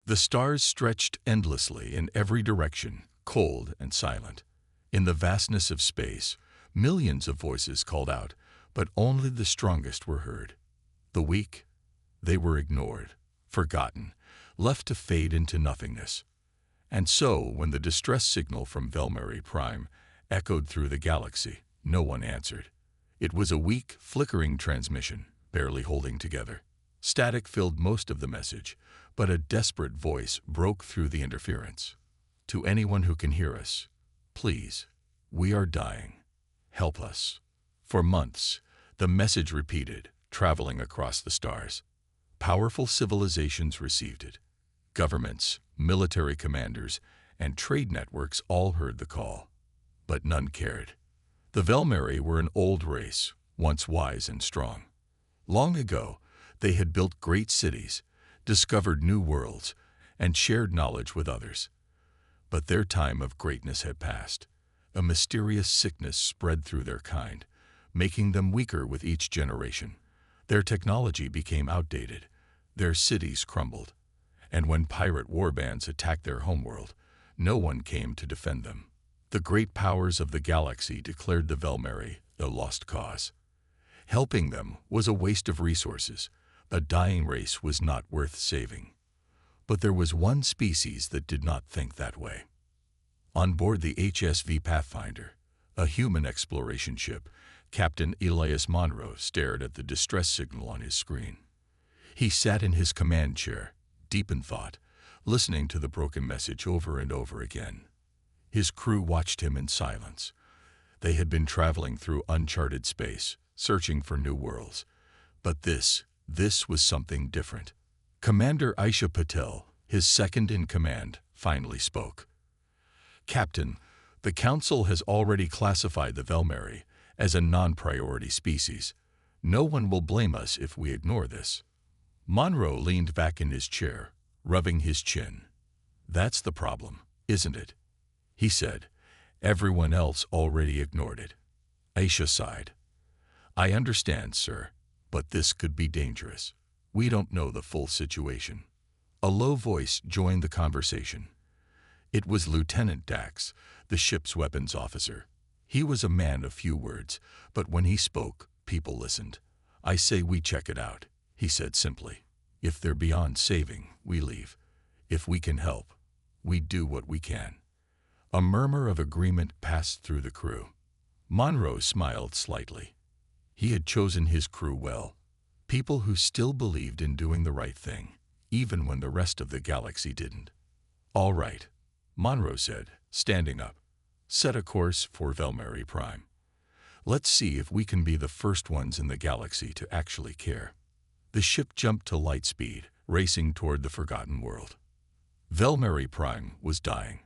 The stars stretched endlessly in every direction, cold and silent. In the vastness of space, millions of voices called out, but only the strongest were heard. The weak, they were ignored, forgotten, left to fade into nothingness. And so, when the distress signal from Velmary Prime echoed through the galaxy, no one answered. It was a weak, flickering transmission, barely holding together. Static filled most of the message, but a desperate voice broke through the interference. To anyone who can hear us, please, we are dying. Help us. For months, the message repeated, traveling across the stars. Powerful civilizations received it. Governments, military commanders, and trade networks all heard the call. But none cared. The Velmary were an old race, once wise and strong. Long ago, they had built great cities, discovered new worlds, and shared knowledge with others. But their time of greatness had passed. A mysterious sickness spread through their kind, making them weaker with each generation. Their technology became outdated, their cities crumbled, and when pirate warbands attacked their homeworld, no one came to defend them. The great powers of the galaxy declared the Velmary a lost cause. Helping them was a waste of resources. A dying race was not worth saving. But there was one species that did not think that way. On board the HSV Pathfinder, a human exploration ship, Captain Elias Monroe stared at the distress signal on his screen. He sat in his command chair, deep in thought, listening to the broken message over and over again. His crew watched him in silence. They had been traveling through uncharted space, searching for new worlds. But this was something different. Commander Aisha Patel, his second in command, finally spoke. Captain, the Council has already classified the Velmary as a non-priority species. No one will blame us if we ignore this. Monroe leaned back in his chair, rubbing his chin. That's the problem, isn't it? He said. Everyone else already ignored it. Aisha sighed. I understand, sir, but this could be dangerous. We don't know the full situation. A low voice joined the conversation. It was Lieutenant Dax, the ship's weapons officer. He was a man of few words, but when he spoke, people listened. I say we check it out, he said simply. If they're beyond saving, we leave. If we can help, we do what we can. A murmur of agreement passed through the crew. Monroe smiled slightly. He had chosen his crew well. People who still believed in doing the right thing, even when the rest of the galaxy didn't. All right, Monroe said, standing up. Set a course for Velmary Prime. Let's see if we can be the first ones in the galaxy to actually care. The ship jumped to light speed, racing toward the forgotten world. Velmary Prime was dying.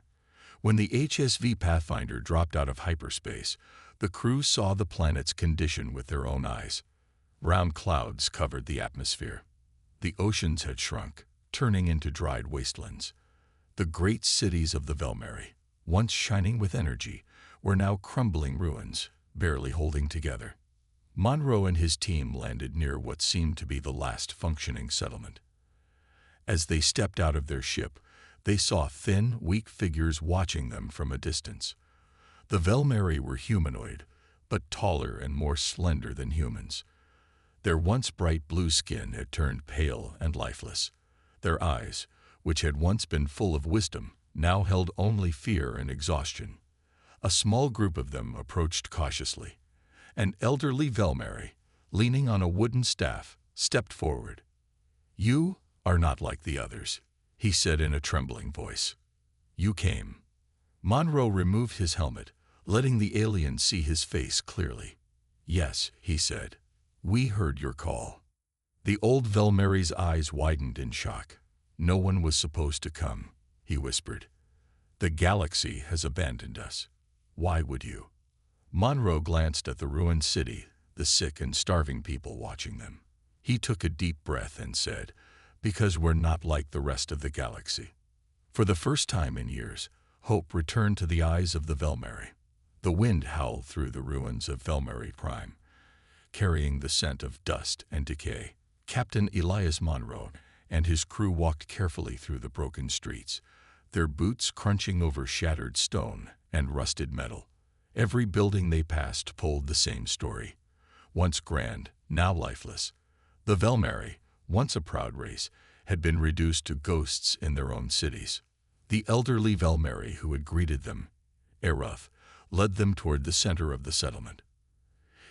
When the HSV Pathfinder dropped out of hyperspace, the crew saw the planet's condition with their own eyes. Brown clouds covered the atmosphere. The oceans had shrunk, turning into dried wastelands. The great cities of the Velmary, once shining with energy, were now crumbling ruins, barely holding together. Monroe and his team landed near what seemed to be the last functioning settlement. As they stepped out of their ship, they saw thin, weak figures watching them from a distance. The Velmary were humanoid, but taller and more slender than humans. Their once bright blue skin had turned pale and lifeless. Their eyes, which had once been full of wisdom, now held only fear and exhaustion. A small group of them approached cautiously. An elderly Velmary, leaning on a wooden staff, stepped forward. You are not like the others, he said in a trembling voice. You came. Monroe removed his helmet, letting the alien see his face clearly. Yes, he said. We heard your call. The old Velmary's eyes widened in shock. No one was supposed to come, he whispered. The galaxy has abandoned us. Why would you? Monroe glanced at the ruined city, the sick and starving people watching them. He took a deep breath and said, because we're not like the rest of the galaxy. For the first time in years, hope returned to the eyes of the Velmary. The wind howled through the ruins of Velmary Prime, carrying the scent of dust and decay. Captain Elias Monroe and his crew walked carefully through the broken streets, their boots crunching over shattered stone and rusted metal. Every building they passed told the same story. Once grand, now lifeless, the Velmari, once a proud race, had been reduced to ghosts in their own cities. The elderly Velmari who had greeted them, Eroth, led them toward the center of the settlement.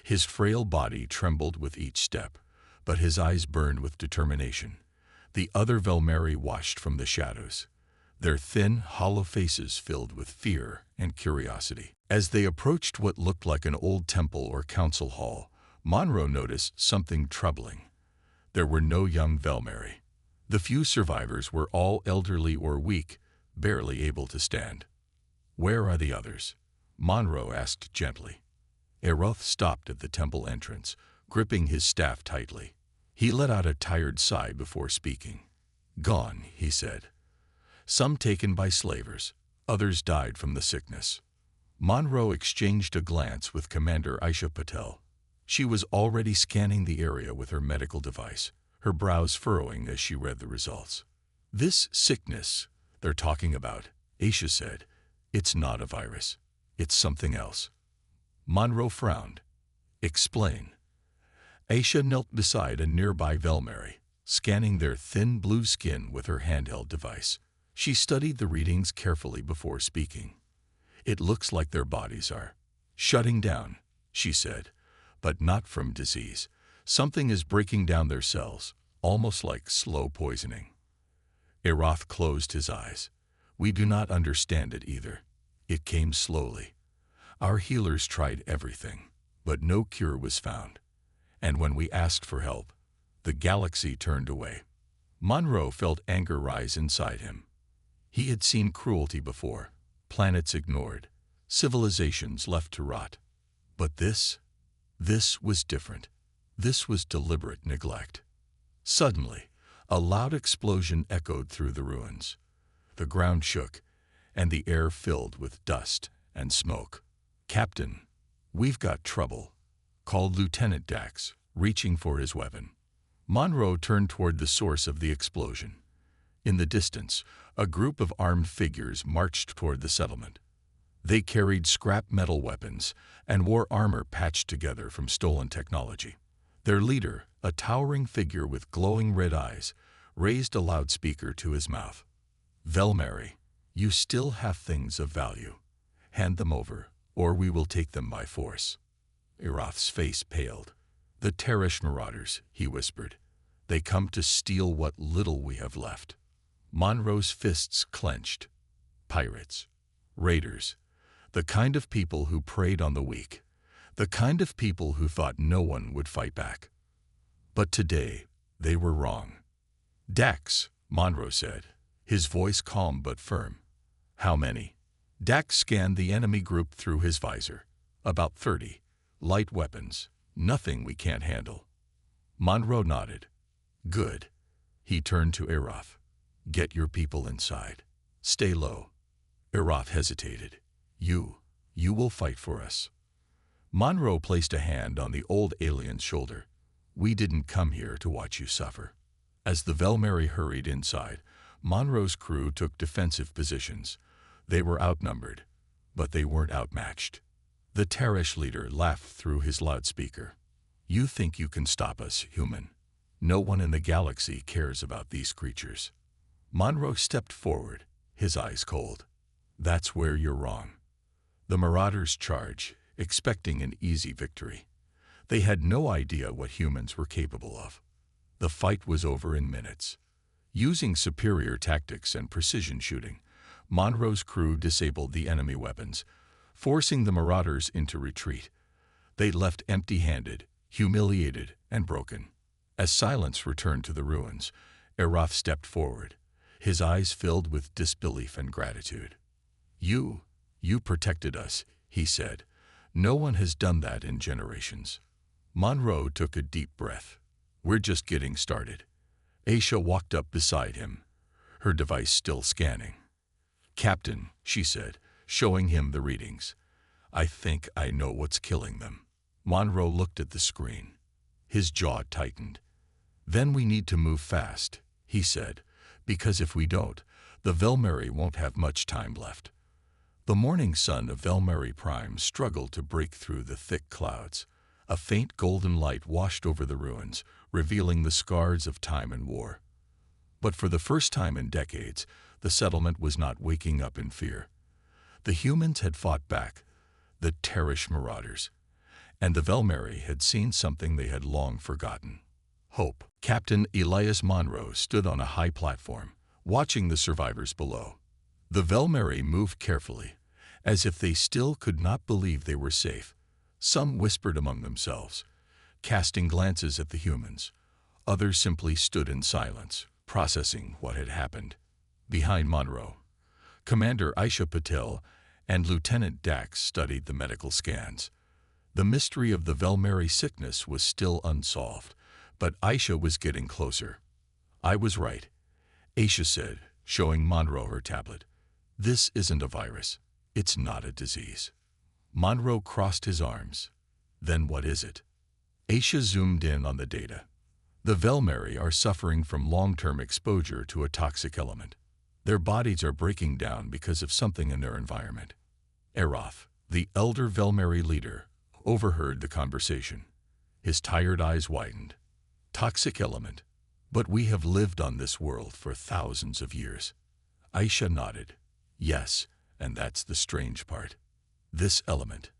His frail body trembled with each step, but his eyes burned with determination. The other Velmari watched from the shadows, their thin, hollow faces filled with fear and curiosity. As they approached what looked like an old temple or council hall, Monroe noticed something troubling. There were no young Velmari. The few survivors were all elderly or weak, barely able to stand. "Where are the others?" Monroe asked gently. Eroth stopped at the temple entrance, gripping his staff tightly. He let out a tired sigh before speaking. "Gone," he said. "Some taken by slavers, others died from the sickness." Monroe exchanged a glance with Commander Aisha Patel. She was already scanning the area with her medical device, her brows furrowing as she read the results. "This sickness they're talking about," Aisha said, "it's not a virus. It's something else." Monroe frowned. "Explain." Aisha knelt beside a nearby Velmari, scanning their thin blue skin with her handheld device. She studied the readings carefully before speaking. "It looks like their bodies are shutting down," she said, "but not from disease. Something is breaking down their cells, almost like slow poisoning." Eroth closed his eyes. "We do not understand it either. It came slowly. Our healers tried everything, but no cure was found. And when we asked for help, the galaxy turned away." Monroe felt anger rise inside him. He had seen cruelty before, planets ignored, civilizations left to rot. But this was different. This was deliberate neglect. Suddenly, a loud explosion echoed through the ruins. The ground shook, and the air filled with dust and smoke. "Captain, we've got trouble," called Lieutenant Dax, reaching for his weapon. Monroe turned toward the source of the explosion. In the distance, a group of armed figures marched toward the settlement. They carried scrap metal weapons and wore armor patched together from stolen technology. Their leader, a towering figure with glowing red eyes, raised a loudspeaker to his mouth. "Velmari, you still have things of value. Hand them over, or we will take them by force." Eroth's face paled. "The Teresh marauders," he whispered. "They come to steal what little we have left." Monroe's fists clenched. Pirates. Raiders. The kind of people who preyed on the weak. The kind of people who thought no one would fight back. But today, they were wrong. "Dax," Monroe said, his voice calm but firm. "How many?" Dax scanned the enemy group through his visor. "About 30. Light weapons. Nothing we can't handle." Monroe nodded. "Good." He turned to Eroth. "Get your people inside. Stay low." Eroth hesitated. You will fight for us." Monroe placed a hand on the old alien's shoulder. "We didn't come here to watch you suffer." As the Velmari hurried inside, Monroe's crew took defensive positions. They were outnumbered, but they weren't outmatched. The Teresh leader laughed through his loudspeaker. "You think you can stop us, human? No one in the galaxy cares about these creatures." Monroe stepped forward, his eyes cold. "That's where you're wrong." The Marauders charged, expecting an easy victory. They had no idea what humans were capable of. The fight was over in minutes. Using superior tactics and precision shooting, Monroe's crew disabled the enemy weapons, forcing the Marauders into retreat. They left empty-handed, humiliated, and broken. As silence returned to the ruins, Eroth stepped forward, his eyes filled with disbelief and gratitude. You protected us," he said. "No one has done that in generations." Monroe took a deep breath. "We're just getting started." Aisha walked up beside him, her device still scanning. "Captain," she said, showing him the readings, "I think I know what's killing them." Monroe looked at the screen. His jaw tightened. "Then we need to move fast," he said, "because if we don't, the Velmeri won't have much time left." The morning sun of Velmeri Prime struggled to break through the thick clouds. A faint golden light washed over the ruins, revealing the scars of time and war. But for the first time in decades, the settlement was not waking up in fear. The humans had fought back, the Terrish marauders, and the Velmeri had seen something they had long forgotten: hope. Captain Elias Monroe stood on a high platform, watching the survivors below. The Velmeri moved carefully, as if they still could not believe they were safe. Some whispered among themselves, casting glances at the humans. Others simply stood in silence, processing what had happened. Behind Monroe, Commander Aisha Patel and Lieutenant Dax studied the medical scans. The mystery of the Velmeri sickness was still unsolved, but Aisha was getting closer. "I was right," Aisha said, showing Monroe her tablet. "This isn't a virus. It's not a disease." Monroe crossed his arms. "Then what is it?" Aisha zoomed in on the data. The Velmeri are suffering from long-term exposure to a toxic element. Their bodies are breaking down because of something in their environment. Eroth, the elder Velmeri leader, overheard the conversation. His tired eyes widened. "Toxic element. But we have lived on this world for thousands of years." Aisha nodded. "Yes, and that's the strange part. This element.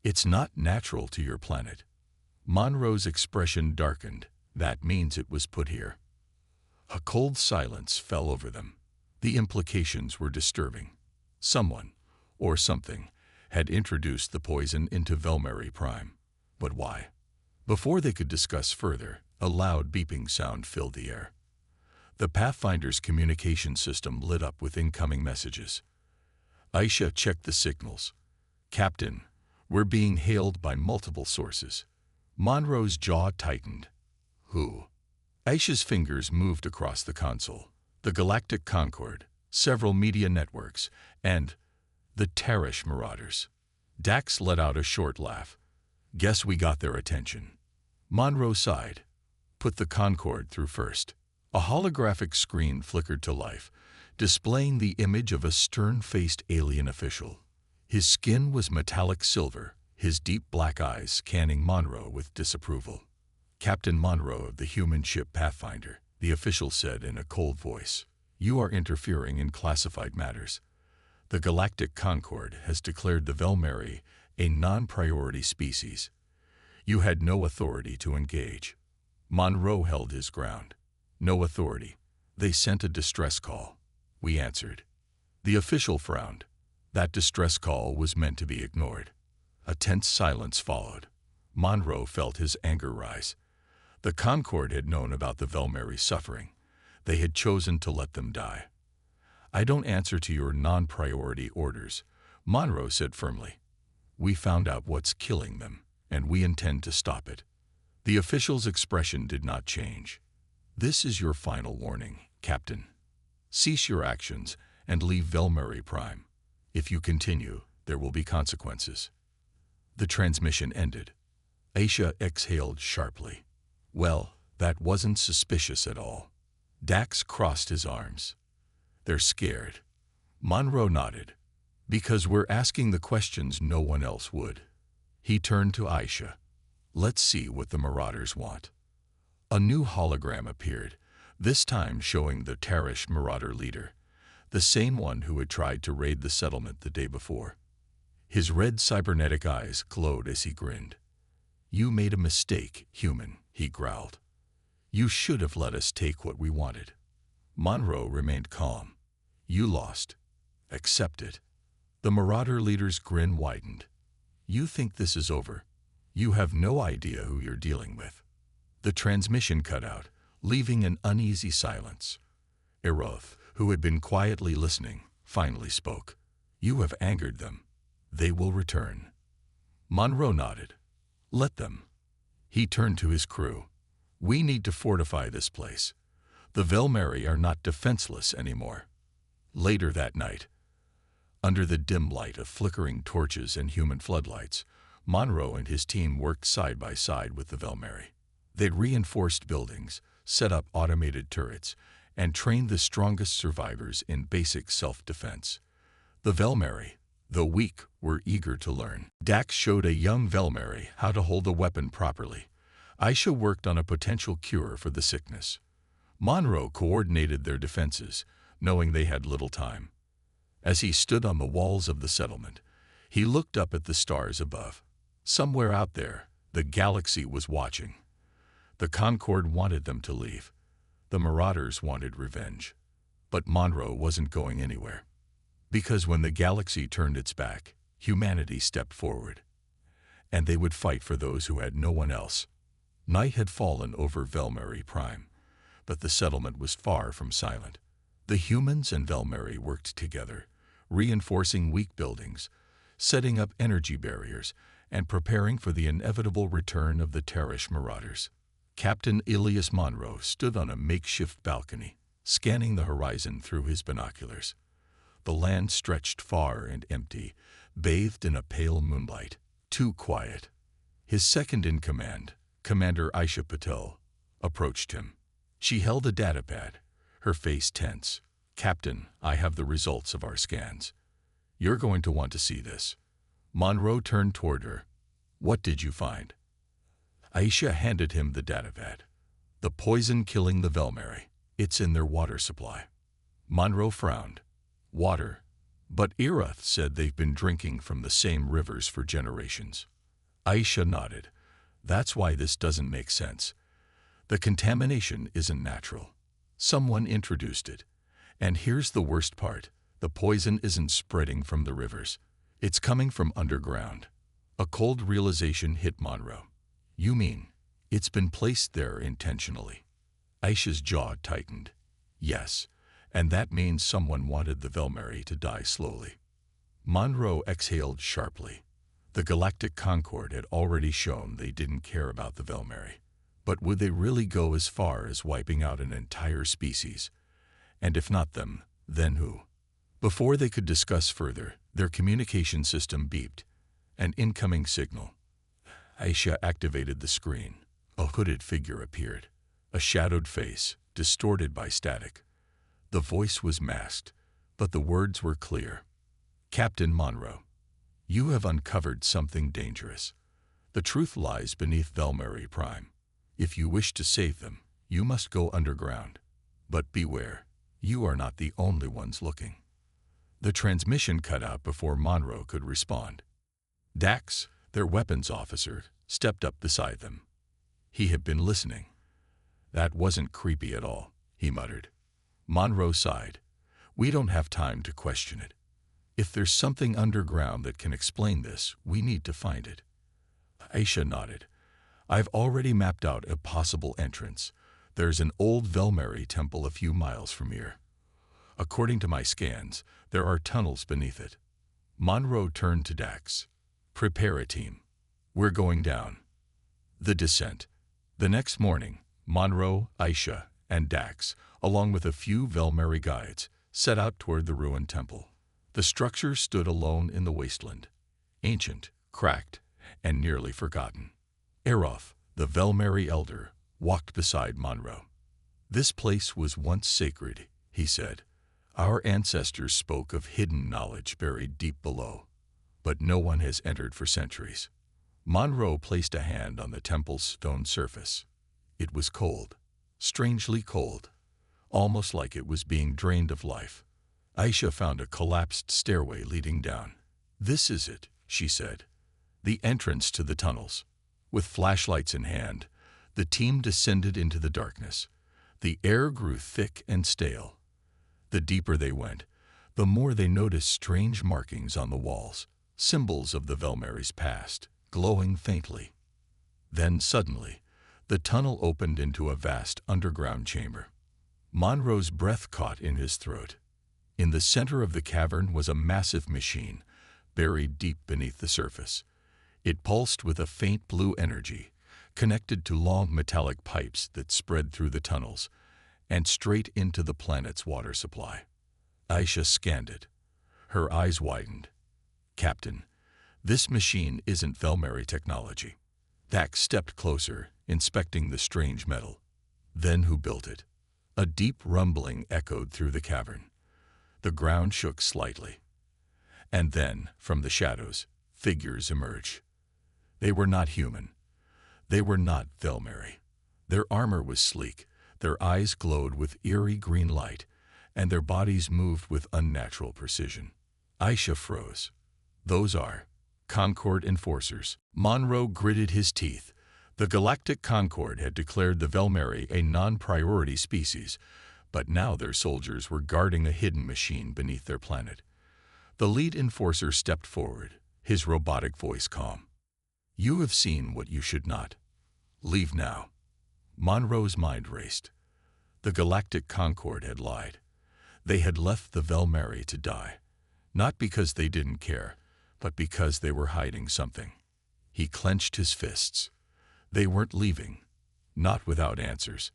It's not natural to your planet." Monroe's expression darkened. "That means it was put here." A cold silence fell over them. The implications were disturbing. Someone, or something, had introduced the poison into Velmeri Prime. But why? Before they could discuss further, a loud beeping sound filled the air. The Pathfinder's communication system lit up with incoming messages. Aisha checked the signals. "Captain, we're being hailed by multiple sources." Monroe's jaw tightened. "Who?" Aisha's fingers moved across the console. "The Galactic Concord, several media networks, and the Terrish marauders." Dax let out a short laugh. "Guess we got their attention." Monroe sighed. "Put the Concord through first." A holographic screen flickered to life, displaying the image of a stern-faced alien official. His skin was metallic silver, his deep black eyes scanning Monroe with disapproval. "Captain Monroe of the human ship Pathfinder," the official said in a cold voice. "You are interfering in classified matters. The Galactic Concord has declared the Velmeri a non-priority species. You had no authority to engage." Monroe held his ground. "No authority. They sent a distress call. We answered." The official frowned. That distress call was meant to be ignored. A tense silence followed. Monroe felt his anger rise. The Concord had known about the Velmeri suffering. They had chosen to let them die. "I don't answer to your non-priority orders," Monroe said firmly. "We found out what's killing them, and we intend to stop it." The official's expression did not change. "This is your final warning, Captain. Cease your actions and leave Velmeri Prime. If you continue, there will be consequences." The transmission ended. Aisha exhaled sharply. "Well, that wasn't suspicious at all." Dax crossed his arms. "They're scared." Monroe nodded. "Because we're asking the questions no one else would." He turned to Aisha. "Let's see what the marauders want." A new hologram appeared, this time showing the Terrish marauder leader, the same one who had tried to raid the settlement the day before. His red cybernetic eyes glowed as he grinned. "You made a mistake, human," he growled. "You should have let us take what we wanted." Monroe remained calm. "You lost. Accept it." The marauder leader's grin widened. "You think this is over? You have no idea who you're dealing with." The transmission cut out, leaving an uneasy silence. Eroth, who had been quietly listening, finally spoke. "You have angered them. They will return." Monroe nodded. "Let them." He turned to his crew. "We need to fortify this place. The Velmeri are not defenseless anymore." Later that night, under the dim light of flickering torches and human floodlights, Monroe and his team worked side by side with the Velmeri. They'd reinforced buildings, set up automated turrets, and trained the strongest survivors in basic self-defense. The Velmeri, though weak, were eager to learn. Dax showed a young Velmeri how to hold a weapon properly. Aisha worked on a potential cure for the sickness. Monroe coordinated their defenses, knowing they had little time. As he stood on the walls of the settlement, he looked up at the stars above. Somewhere out there, the galaxy was watching. The Concord wanted them to leave. The Marauders wanted revenge. But Monroe wasn't going anywhere. Because when the galaxy turned its back, humanity stepped forward. And they would fight for those who had no one else. Night had fallen over Velmeri Prime, but the settlement was far from silent. The humans and Velmeri worked together, reinforcing weak buildings, setting up energy barriers, and preparing for the inevitable return of the Terrash Marauders. Captain Ilias Monroe stood on a makeshift balcony, scanning the horizon through his binoculars. The land stretched far and empty, bathed in a pale moonlight. Too quiet. His second-in-command, Commander Aisha Patel, approached him. She held a datapad, her face tense. "Captain, I have the results of our scans. You're going to want to see this." Monroe turned toward her. "What did you find?" Aisha handed him the datapad. "The poison killing the Velmeri. It's in their water supply." Monroe frowned. "Water? But Erath said they've been drinking from the same rivers for generations." Aisha nodded. "That's why this doesn't make sense. The contamination isn't natural. Someone introduced it. And here's the worst part. The poison isn't spreading from the rivers. It's coming from underground." A cold realization hit Monroe. "You mean it's been placed there intentionally?" Aisha's jaw tightened. "Yes, and that means someone wanted the Velmeri to die slowly." Monroe exhaled sharply. The Galactic Concord had already shown they didn't care about the Velmeri. But would they really go as far as wiping out an entire species? And if not them, then who? Before they could discuss further, their communication system beeped. An incoming signal. Aisha activated the screen. A hooded figure appeared. A shadowed face, distorted by static. The voice was masked, but the words were clear. "Captain Monroe, you have uncovered something dangerous. The truth lies beneath Velmeri Prime. If you wish to save them, you must go underground. But beware, you are not the only ones looking." The transmission cut out before Monroe could respond. Dax, their weapons officer, stepped up beside them. He had been listening. "That wasn't creepy at all," he muttered. Monroe sighed. "We don't have time to question it. If there's something underground that can explain this, we need to find it." Aisha nodded. "I've already mapped out a possible entrance. There's an old Velmeri temple a few miles from here. According to my scans, there are tunnels beneath it." Monroe turned to Dax. "Prepare a team. We're going down." The descent. The next morning, Monroe, Aisha, and Dax, along with a few Velmeri guides, set out toward the ruined temple. The structure stood alone in the wasteland, ancient, cracked, and nearly forgotten. Eroth, the Velmeri elder, walked beside Monroe. "This place was once sacred," he said. "Our ancestors spoke of hidden knowledge buried deep below, but no one has entered for centuries." Monroe placed a hand on the temple's stone surface. It was cold, strangely cold, almost like it was being drained of life. Aisha found a collapsed stairway leading down. "This is it," she said. "The entrance to the tunnels." With flashlights in hand, the team descended into the darkness. The air grew thick and stale. The deeper they went, the more they noticed strange markings on the walls, symbols of the Velmeri's past, glowing faintly. Then suddenly, the tunnel opened into a vast underground chamber. Monroe's breath caught in his throat. In the center of the cavern was a massive machine, buried deep beneath the surface. It pulsed with a faint blue energy, connected to long metallic pipes that spread through the tunnels and straight into the planet's water supply. Aisha scanned it. Her eyes widened. "Captain, this machine isn't Velmeri technology." Dax stepped closer, inspecting the strange metal. Then who built it? A deep rumbling echoed through the cavern. The ground shook slightly. And then, from the shadows, figures emerged. They were not human. They were not Velmeri. Their armor was sleek, their eyes glowed with eerie green light, and their bodies moved with unnatural precision. Aisha froze. Those are Concord enforcers. Monroe gritted his teeth. The Galactic Concord had declared the Velmeri a non-priority species, but now their soldiers were guarding a hidden machine beneath their planet. The lead enforcer stepped forward, his robotic voice calm. "You have seen what you should not. Leave now." Monroe's mind raced. The Galactic Concord had lied. They had left the Velmeri to die, not because they didn't care, but because they were hiding something. He clenched his fists. They weren't leaving, not without answers,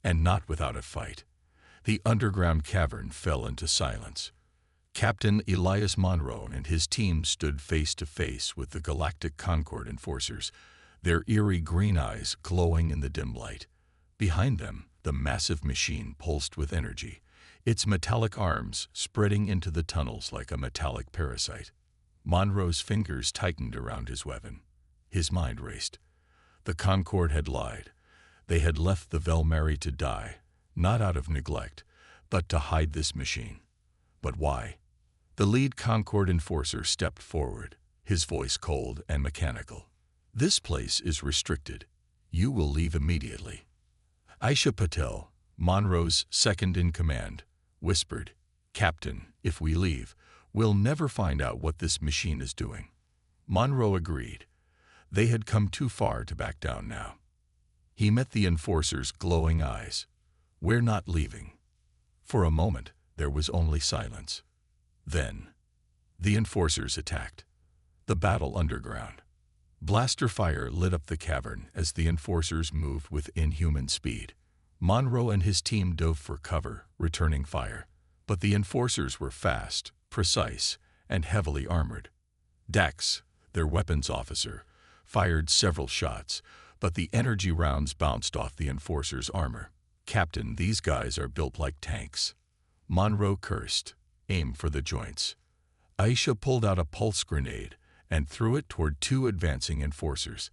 and not without a fight. The underground cavern fell into silence. Captain Elias Monroe and his team stood face to face with the Galactic Concord enforcers, their eerie green eyes glowing in the dim light. Behind them, the massive machine pulsed with energy, its metallic arms spreading into the tunnels like a metallic parasite. Monroe's fingers tightened around his weapon. His mind raced. The Concord had lied. They had left the Velmeri to die, not out of neglect, but to hide this machine. But why? The lead Concord enforcer stepped forward, his voice cold and mechanical. "This place is restricted. You will leave immediately." Aisha Patel, Monroe's second-in-command, whispered, "Captain, if we leave, we'll never find out what this machine is doing." Monroe agreed. They had come too far to back down now. He met the enforcer's glowing eyes. "We're not leaving." For a moment, there was only silence. Then, the enforcers attacked. The battle underground. Blaster fire lit up the cavern as the enforcers moved with inhuman speed. Monroe and his team dove for cover, returning fire. But the enforcers were fast, precise, and heavily armored. Dax, their weapons officer, fired several shots, but the energy rounds bounced off the enforcers' armor. "Captain, these guys are built like tanks." Monroe cursed. "Aim for the joints." Aisha pulled out a pulse grenade and threw it toward two advancing enforcers.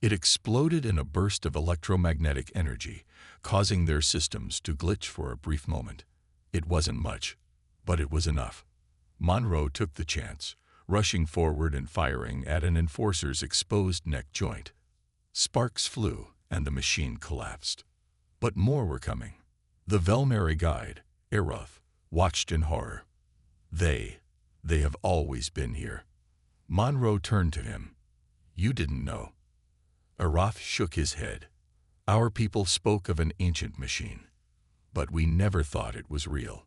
It exploded in a burst of electromagnetic energy, causing their systems to glitch for a brief moment. It wasn't much, but it was enough. Monroe took the chance, rushing forward and firing at an enforcer's exposed neck joint. Sparks flew, and the machine collapsed. But more were coming. The Velmeri guide, Eroth, watched in horror. They have always been here." Monroe turned to him. "You didn't know." Eroth shook his head. "Our people spoke of an ancient machine, but we never thought it was real."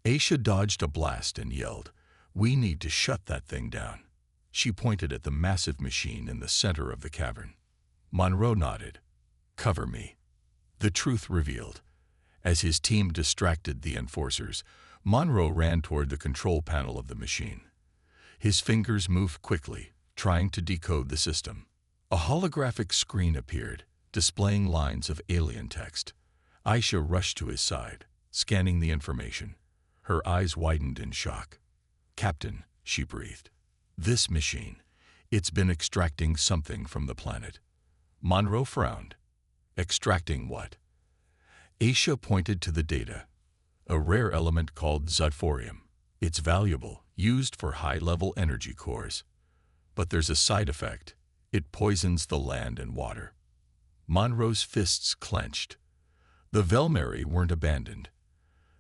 Aisha dodged a blast and yelled, "We need to shut that thing down." She pointed at the massive machine in the center of the cavern. Monroe nodded. "Cover me." The truth revealed. As his team distracted the enforcers, Monroe ran toward the control panel of the machine. His fingers moved quickly, trying to decode the system. A holographic screen appeared, displaying lines of alien text. Aisha rushed to his side, scanning the information. Her eyes widened in shock. "Captain," she breathed, "this machine, it's been extracting something from the planet." Monroe frowned. "Extracting what?" Aisha pointed to the data. "A rare element called zudforium. It's valuable, used for high-level energy cores. But there's a side effect. It poisons the land and water." Monroe's fists clenched. The Velmeri weren't abandoned.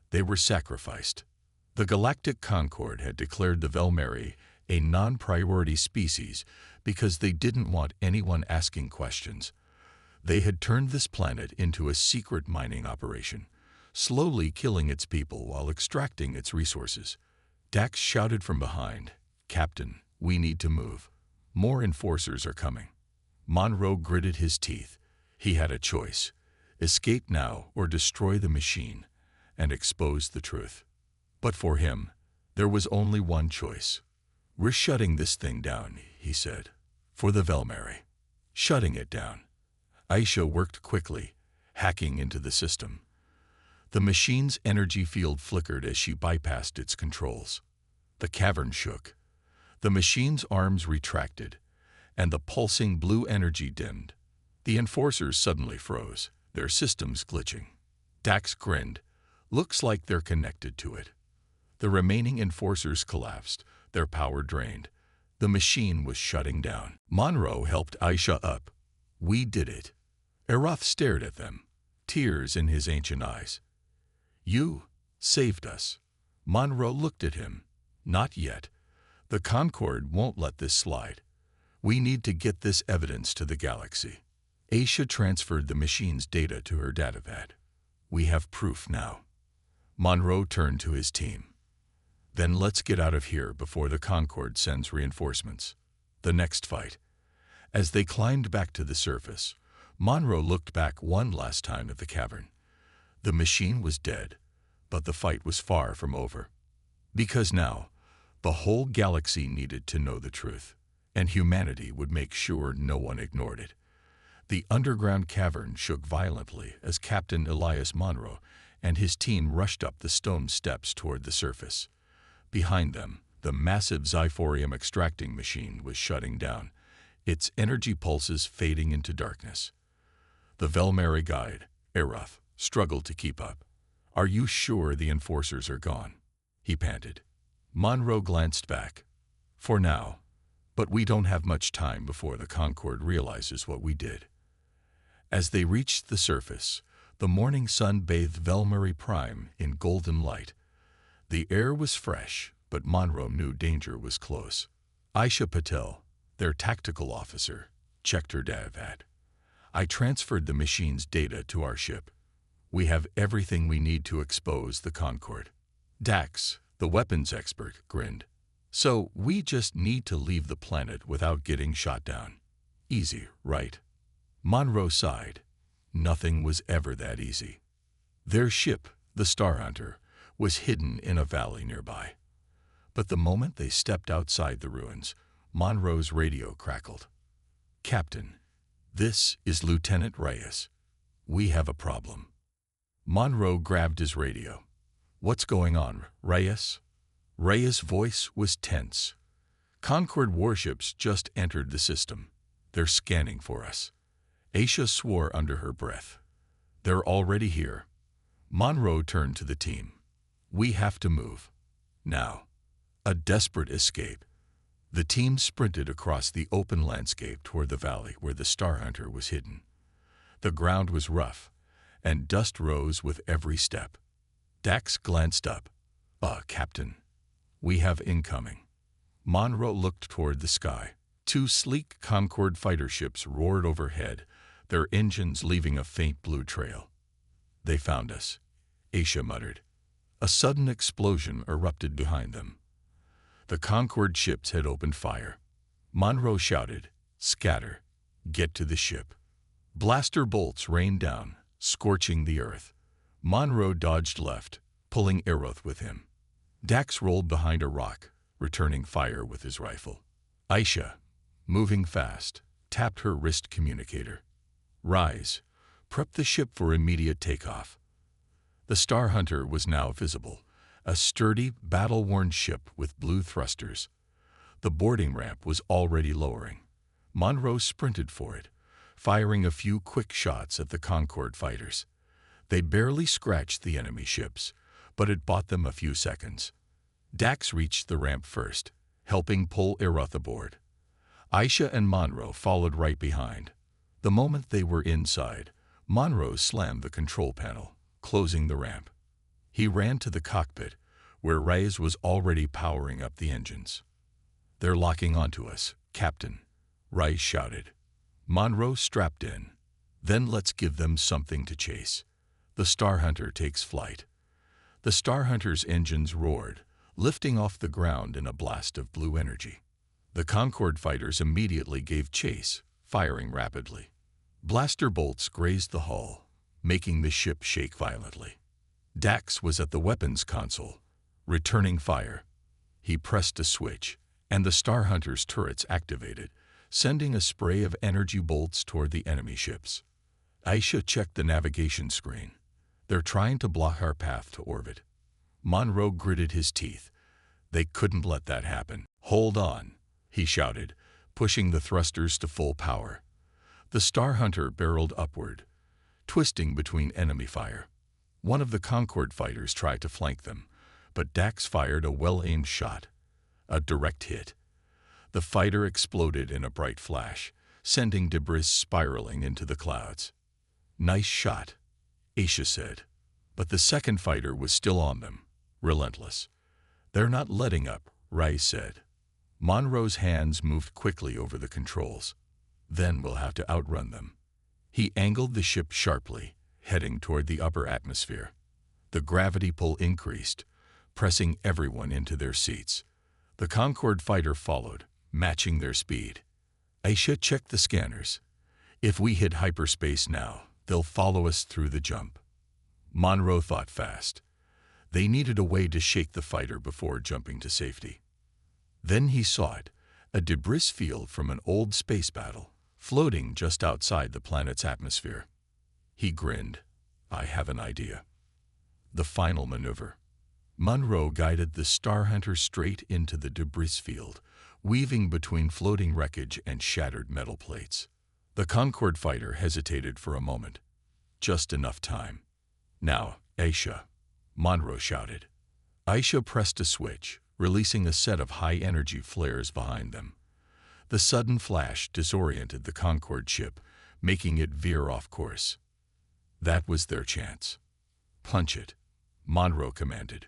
They were sacrificed. The Galactic Concord had declared the Velmeri a non-priority species because they didn't want anyone asking questions. They had turned this planet into a secret mining operation, slowly killing its people while extracting its resources. Dax shouted from behind, "Captain, we need to move. More enforcers are coming." Monroe gritted his teeth. He had a choice: escape now or destroy the machine and expose the truth. But for him, there was only one choice. "We're shutting this thing down," he said, "for the Velmeri. Shutting it down." Aisha worked quickly, hacking into the system. The machine's energy field flickered as she bypassed its controls. The cavern shook. The machine's arms retracted, and the pulsing blue energy dimmed. The enforcers suddenly froze, their systems glitching. Dax grinned. Looks like they're connected to it. The remaining enforcers collapsed, their power drained. The machine was shutting down. Monroe helped Aisha up. We did it. Eroth stared at them, tears in his ancient eyes. You saved us. Monroe looked at him. Not yet. The Concord won't let this slide. We need to get this evidence to the galaxy. Aisha transferred the machine's data to her datapad. We have proof now. Monroe turned to his team. Then let's get out of here before the Concord sends reinforcements. The next fight. As they climbed back to the surface, Monroe looked back one last time at the cavern. The machine was dead, but the fight was far from over. Because now, the whole galaxy needed to know the truth, and humanity would make sure no one ignored it. The underground cavern shook violently as Captain Elias Monroe and his team rushed up the stone steps toward the surface. Behind them, the massive Xiphorium extracting machine was shutting down, its energy pulses fading into darkness. The Velmeri guide, Eroth, struggled to keep up. Are you sure the enforcers are gone? He panted. Monroe glanced back. For now, but we don't have much time before the Concord realizes what we did. As they reached the surface, the morning sun bathed Velmeri Prime in golden light. The air was fresh, but Monroe knew danger was close. Aisha Patel, their tactical officer, checked her datapad. I transferred the machine's data to our ship. We have everything we need to expose the Concord. Dax, the weapons expert, grinned. So we just need to leave the planet without getting shot down. Easy, right? Monroe sighed. Nothing was ever that easy. Their ship, the Star Hunter, was hidden in a valley nearby. But the moment they stepped outside the ruins, Monroe's radio crackled. Captain, this is Lieutenant Reyes. We have a problem. Monroe grabbed his radio. What's going on, Reyes? Reyes' voice was tense. Concord warships just entered the system. They're scanning for us. Aisha swore under her breath. They're already here. Monroe turned to the team. We have to move. Now. A desperate escape. The team sprinted across the open landscape toward the valley where the Star Hunter was hidden. The ground was rough, and dust rose with every step. Dax glanced up. Captain. We have incoming. Monroe looked toward the sky. Two sleek Concord fighter ships roared overhead, their engines leaving a faint blue trail. They found us, Aisha muttered. A sudden explosion erupted behind them. The Concord ships had opened fire. Monroe shouted, Scatter. Get to the ship. Blaster bolts rained down, scorching the earth. Monroe dodged left, pulling Eroth with him. Dax rolled behind a rock, returning fire with his rifle. Aisha, moving fast, tapped her wrist communicator. Rise. Prep the ship for immediate takeoff. The Star Hunter was now visible, a sturdy, battle-worn ship with blue thrusters. The boarding ramp was already lowering. Monroe sprinted for it, firing a few quick shots at the Concord fighters. They barely scratched the enemy ships, but it bought them a few seconds. Dax reached the ramp first, helping pull Eroth aboard. Aisha and Monroe followed right behind. The moment they were inside, Monroe slammed the control panel, closing the ramp. He ran to the cockpit, where Reyes was already powering up the engines. They're locking onto us, Captain, Reyes shouted. Monroe strapped in. Then let's give them something to chase. The Star Hunter takes flight. The Star Hunter's engines roared, lifting off the ground in a blast of blue energy. The Concord fighters immediately gave chase, firing rapidly. Blaster bolts grazed the hull, making the ship shake violently. Dax was at the weapons console, returning fire. He pressed a switch, and the Star Hunter's turrets activated, sending a spray of energy bolts toward the enemy ships. Aisha checked the navigation screen. They're trying to block our path to orbit. Monroe gritted his teeth. They couldn't let that happen. Hold on, he shouted, pushing the thrusters to full power. The Star Hunter barreled upward, twisting between enemy fire. One of the Concorde fighters tried to flank them, but Dax fired a well-aimed shot. A direct hit. The fighter exploded in a bright flash, sending debris spiraling into the clouds. Nice shot, Aisha said. But the second fighter was still on them, relentless. They're not letting up, Rai said. Monroe's hands moved quickly over the controls. Then we'll have to outrun them. He angled the ship sharply, heading toward the upper atmosphere. The gravity pull increased, pressing everyone into their seats. The Concorde fighter followed, matching their speed. Aisha checked the scanners. If we hit hyperspace now, they'll follow us through the jump. Monroe thought fast. They needed a way to shake the fighter before jumping to safety. Then he saw it, a debris field from an old space battle, floating just outside the planet's atmosphere. He grinned. I have an idea. The final maneuver. Monroe guided the Star Hunter straight into the debris field, weaving between floating wreckage and shattered metal plates. The Concorde fighter hesitated for a moment. Just enough time. Now, Aisha, Monroe shouted. Aisha pressed a switch, releasing a set of high-energy flares behind them. The sudden flash disoriented the Concorde ship, making it veer off course. That was their chance. Punch it, Monroe commanded.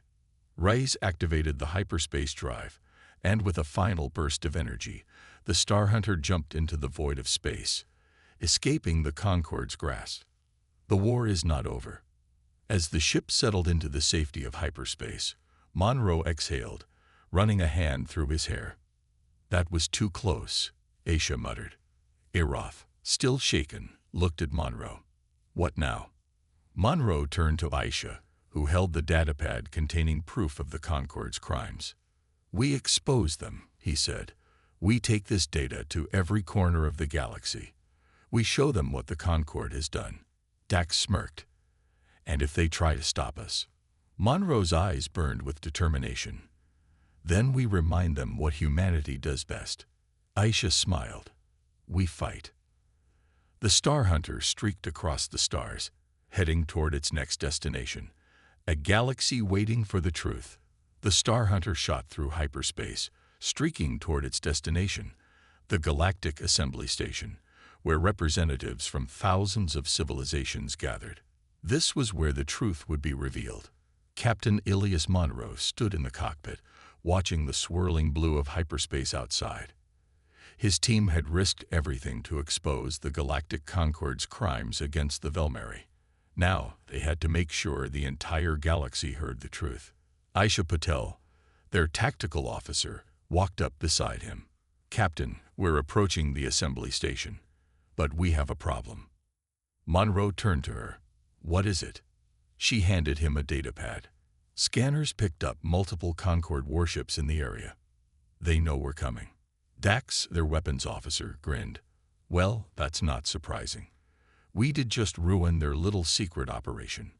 Reyes activated the hyperspace drive, and with a final burst of energy, the Star Hunter jumped into the void of space, escaping the Concorde's grasp. The war is not over. As the ship settled into the safety of hyperspace, Monroe exhaled, running a hand through his hair. That was too close, Aisha muttered. Eroth, still shaken, looked at Monroe. What now? Monroe turned to Aisha, who held the datapad containing proof of the Concorde's crimes. We expose them, he said. We take this data to every corner of the galaxy. We show them what the Concorde has done. Dax smirked. And if they try to stop us? Monroe's eyes burned with determination. Then we remind them what humanity does best. Aisha smiled. We fight. The Star Hunter streaked across the stars, heading toward its next destination, a galaxy waiting for the truth. The Star Hunter shot through hyperspace, streaking toward its destination, the Galactic Assembly Station, where representatives from thousands of civilizations gathered. This was where the truth would be revealed. Captain Ilias Monroe stood in the cockpit, watching the swirling blue of hyperspace outside. His team had risked everything to expose the Galactic Concorde's crimes against the Velmeri. Now they had to make sure the entire galaxy heard the truth. Aisha Patel, their tactical officer, walked up beside him. Captain, we're approaching the assembly station, but we have a problem. Monroe turned to her. What is it? She handed him a datapad. Scanners picked up multiple Concorde warships in the area. They know we're coming. Dax, their weapons officer, grinned. Well, that's not surprising. We did just ruin their little secret operation.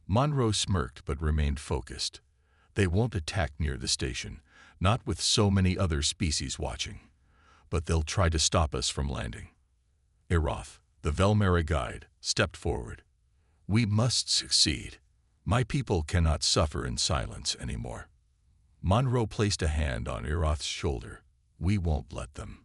Monroe smirked but remained focused. They won't attack near the station, not with so many other species watching. But they'll try to stop us from landing. Eroth, the Velmeri guide, stepped forward. We must succeed. My people cannot suffer in silence anymore. Monroe placed a hand on Eroth's shoulder. We won't let them.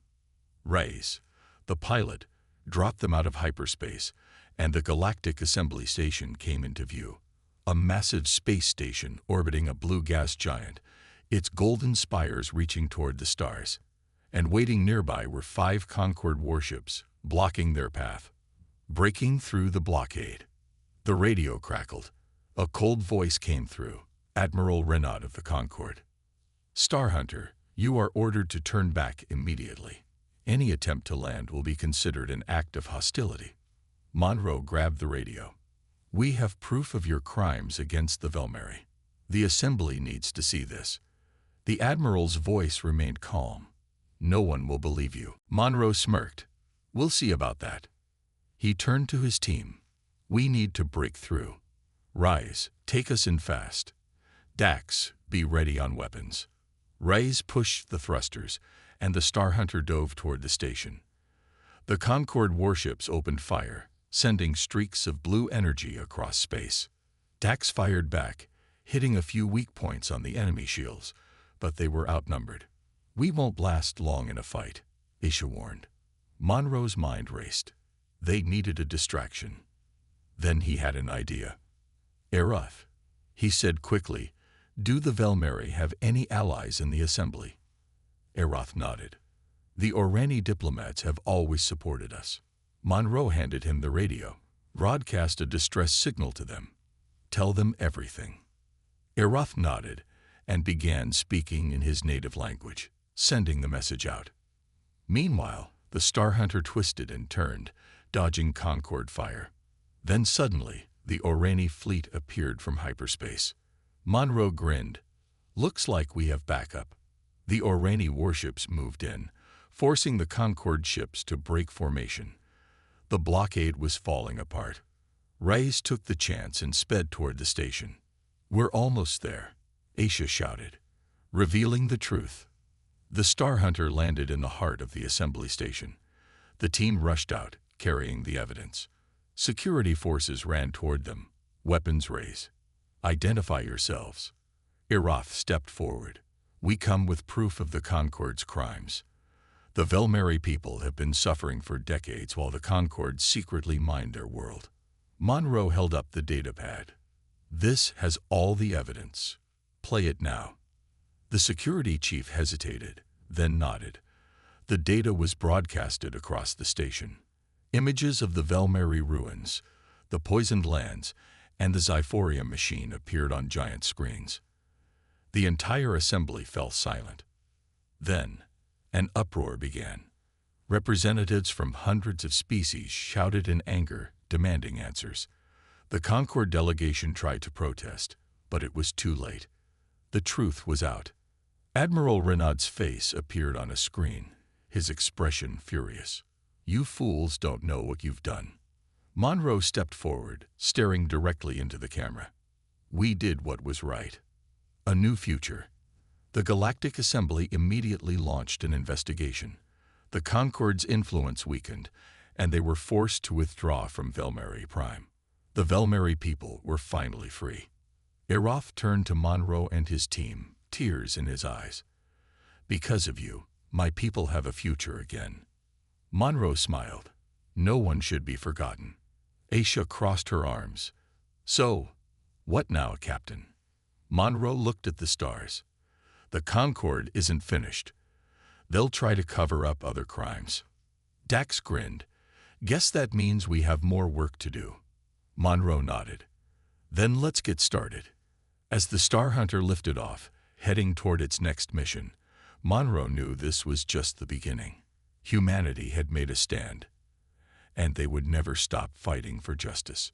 Reyes, the pilot, dropped them out of hyperspace, and the Galactic Assembly Station came into view. A massive space station orbiting a blue gas giant, its golden spires reaching toward the stars. And waiting nearby were 5 Concorde warships, blocking their path. Breaking through the blockade. The radio crackled. A cold voice came through. Admiral Renaud of the Concorde. Star Hunter, you are ordered to turn back immediately. Any attempt to land will be considered an act of hostility. Monroe grabbed the radio. We have proof of your crimes against the Velmeri. The Assembly needs to see this. The Admiral's voice remained calm. No one will believe you. Monroe smirked. We'll see about that. He turned to his team. We need to break through. Rise, take us in fast. Dax, be ready on weapons. Rise pushed the thrusters, and the Star Hunter dove toward the station. The Concorde warships opened fire, sending streaks of blue energy across space. Dax fired back, hitting a few weak points on the enemy shields, but they were outnumbered. We won't last long in a fight, Aisha warned. Monroe's mind raced. They needed a distraction. Then he had an idea. Aroth, he said quickly, do the Velmeri have any allies in the assembly? Aroth nodded. The Orani diplomats have always supported us. Monroe handed him the radio. Broadcast a distress signal to them. Tell them everything. Aroth nodded and began speaking in his native language, sending the message out. Meanwhile, the Star Hunter twisted and turned, dodging Concorde fire. Then suddenly, the Orani fleet appeared from hyperspace. Monroe grinned. Looks like we have backup. The Orani warships moved in, forcing the Concorde ships to break formation. The blockade was falling apart. Reyes took the chance and sped toward the station. We're almost there, Aisha shouted, revealing the truth. The Star Hunter landed in the heart of the assembly station. The team rushed out, carrying the evidence. Security forces ran toward them, weapons raised. Identify yourselves. Aroth stepped forward. We come with proof of the Concorde's crimes. The Velmeri people have been suffering for decades while the Concorde secretly mined their world. Monroe held up the datapad. This has all the evidence. Play it now. The security chief hesitated, then nodded. The data was broadcasted across the station. Images of the Velmeri ruins, the poisoned lands, and the Xiphorium machine appeared on giant screens. The entire assembly fell silent. Then, an uproar began. Representatives from hundreds of species shouted in anger, demanding answers. The Concorde delegation tried to protest, but it was too late. The truth was out. Admiral Renaud's face appeared on a screen, his expression furious. You fools don't know what you've done. Monroe stepped forward, staring directly into the camera. We did what was right. A new future. The Galactic Assembly immediately launched an investigation. The Concorde's influence weakened, and they were forced to withdraw from Velmeri Prime. The Velmeri people were finally free. Aroth turned to Monroe and his team, tears in his eyes. Because of you, my people have a future again. Monroe smiled. No one should be forgotten. Aisha crossed her arms. So, what now, Captain? Monroe looked at the stars. The Concorde isn't finished. They'll try to cover up other crimes. Dax grinned. Guess that means we have more work to do. Monroe nodded. Then let's get started. As the Star Hunter lifted off, heading toward its next mission, Monroe knew this was just the beginning. Humanity had made a stand, and they would never stop fighting for justice.